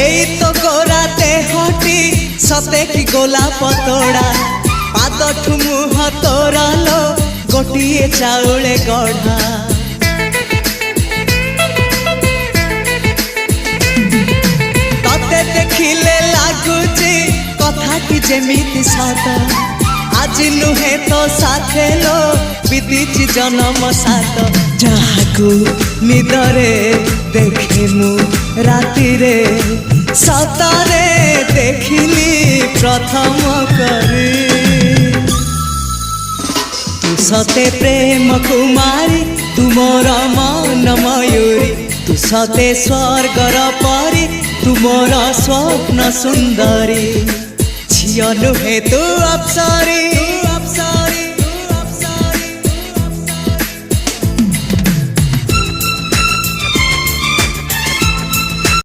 एई तो गोरा देहटी सते कि गोलाप तोड़ा पाद मुह तोरा लो गोटिए चाउले गढ़ा तते देखिले लागुची कथाटी जेमिति सत आज नुहे तो साथे लो बीतीची जन्म सात जहाकू निदरे देखे मु राति रे सतरे देखिली प्रथम करी तू सते प्रेम कुमारी तू मोर मन मयूरी तू सते स्वर्गर परी तू मोर स्वप्न सुंदरी झियो नुहे तू अप्सरी।